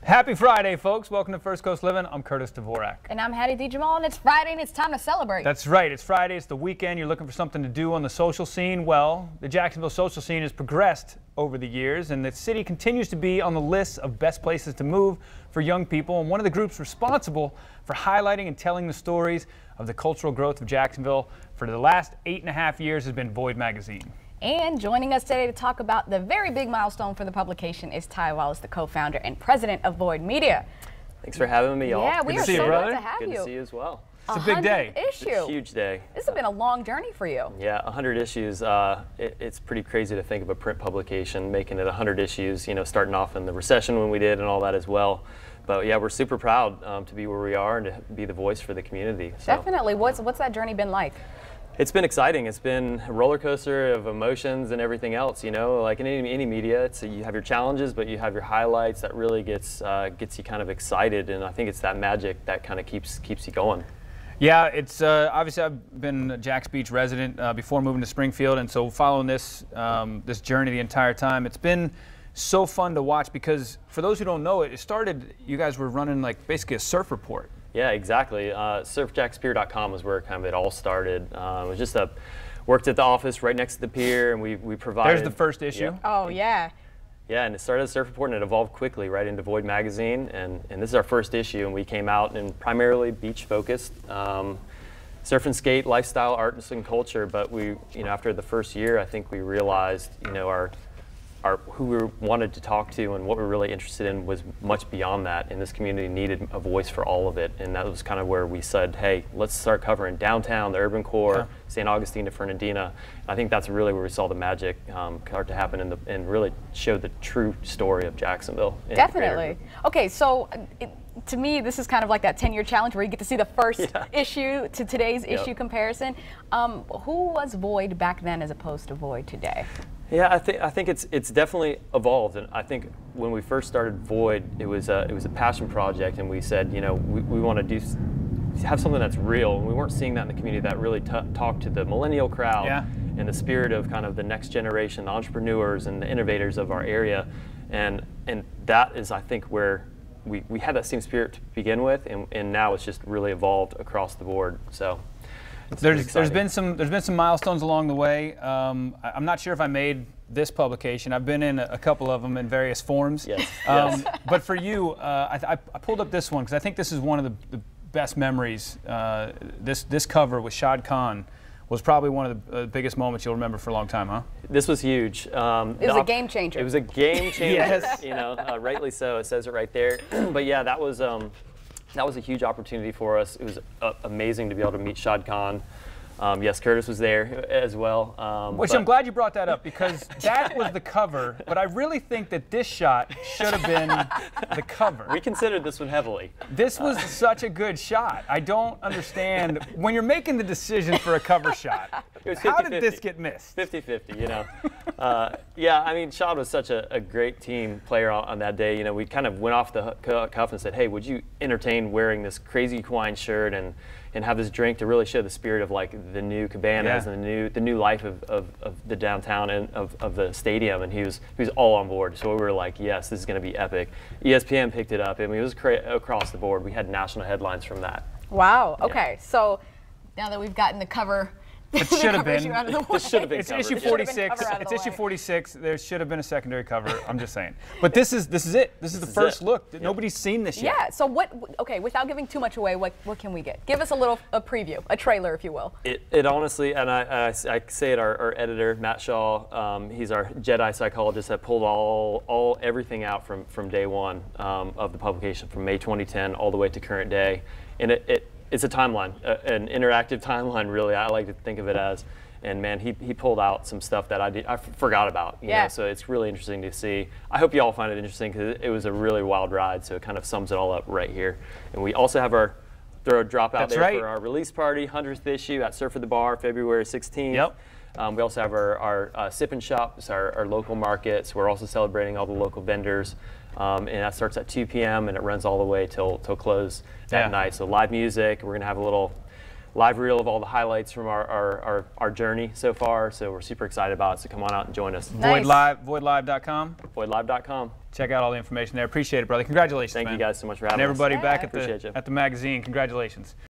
Happy Friday, folks. Welcome to First Coast Living. I'm Curtis Dvorak. And I'm Hattie D. Jamal, and it's Friday, and it's time to celebrate. That's right. It's Friday. It's the weekend. You're looking for something to do on the social scene. Well, the Jacksonville social scene has progressed over the years, and the city continues to be on the list of best places to move for young people. And one of the groups responsible for highlighting and telling the stories of the cultural growth of Jacksonville for the last 8.5 years has been Void magazine. And joining us today to talk about the very big milestone for the publication is Ty Wallace, the co-founder and president of Void Media. Thanks for having me, y'all. Yeah, we are so glad to have you. Good to see you as well. It's a big day. It's a huge day. This has been a long journey for you. Yeah, 100 issues. It's pretty crazy to think of a print publication making it 100 issues, you know, starting off in the recession when we did and all that as well. But yeah, we're super proud to be where we are and to be the voice for the community. So. Definitely. What's that journey been like? It's been exciting. It's been a roller coaster of emotions and everything else. You know, like in any media, you have your challenges, but you have your highlights that really gets you kind of excited. And I think it's that magic that kind of keeps you going. Yeah, it's obviously I've been a Jacks Beach resident before moving to Springfield, and so following this this journey the entire time, it's been so fun to watch because for those who don't know it, it started. You guys were running like basically a surf report. Yeah, exactly. Surfjackspier.com was where kind of it all started. It was just worked at the office right next to the pier, and we provided. There's the first issue. Yeah. Oh yeah. Yeah, and it started as a surf report, and it evolved quickly right into Void magazine, and this is our first issue, and we came out and primarily beach focused, surf and skate, lifestyle, arts and culture. But we, you know, after the first year, I think we realized, you know, our who we wanted to talk to and what we were really interested in was much beyond that, and this community needed a voice for all of it, and that was kind of where we said, hey, let's start covering downtown, the urban core, St. Augustine to Fernandina. I think that's really where we saw the magic start to happen and really show the true story of Jacksonville. Definitely. Okay, so to me, this is kind of like that 10-year challenge where you get to see the first issue to today's issue comparison. Who was Void back then as opposed to Void today? Yeah, I think it's definitely evolved, and I think when we first started Void, it was a passion project, and we said, you know, we want to have something that's real, and we weren't seeing that in the community that really talked to the millennial crowd and the spirit of kind of the next generation, the entrepreneurs and the innovators of our area, and that is, I think, where we had that same spirit to begin with, and now it's just really evolved across the board. So. There's been some milestones along the way. I'm not sure if I made this publication. I've been in a couple of them in various forms. Yes. But for you, I pulled up this one because I think this is one of the best memories. This cover with Shad Khan was probably one of the biggest moments you'll remember for a long time, huh? This was huge. It was a game changer. It was a game changer. Yes. You know, rightly so. It says it right there. But yeah, that was a huge opportunity for us. It was amazing to be able to meet Shad Khan. Yes, Curtis was there as well. Which I'm glad you brought that up because that was the cover, but I really think that this shot should have been the cover. We considered this one heavily. This was such a good shot. I don't understand, when you're making the decision for a cover shot, how did this get missed? 50-50, you know. Yeah, I mean, Shad was such a great team player on that day. You know, we kind of went off the cuff and said, hey, would you entertain wearing this crazy Hawaiian shirt and have this drink to really show the spirit of like the new cabanas and the new life of the downtown and of the stadium, and he was all on board. So we were like, yes, this is going to be epic. ESPN picked it up, and it was across the board. We had national headlines from that. Wow. Okay, so now that we've gotten the cover. It should have been. This should have been. It's issue 46. It's issue 46. There should have been a secondary cover. I'm just saying. But this is it. This is the first look. Nobody's seen this yet. Yeah. So what? Okay. Without giving too much away, what can we get? Give us a preview, a trailer, if you will. It honestly, and I say it. Our editor Matt Shaw, he's our Jedi psychologist that pulled everything out from day one of the publication, from May 2010 all the way to current day, and it's a timeline, an interactive timeline, really. I like to think of it as. And man, he pulled out some stuff that I forgot about. You know, so it's really interesting to see. I hope you all find it interesting because it was a really wild ride. So it kind of sums it all up right here. And we also have our drop out for our release party, 100th issue at Surf at the Bar, February 16th. Yep. We also have our sip and shop, it's our local markets. We're also celebrating all the local vendors. And that starts at 2 p.m. and it runs all the way till close that night. So live music. We're gonna have a little live reel of all the highlights from our journey so far. So we're super excited about it. So come on out and join us. Nice. Voidlive.com. Voidlive.com. Check out all the information there. Appreciate it, brother. Congratulations, Thank man. you guys so much for having And everybody us. back Appreciate you. at the magazine, congratulations.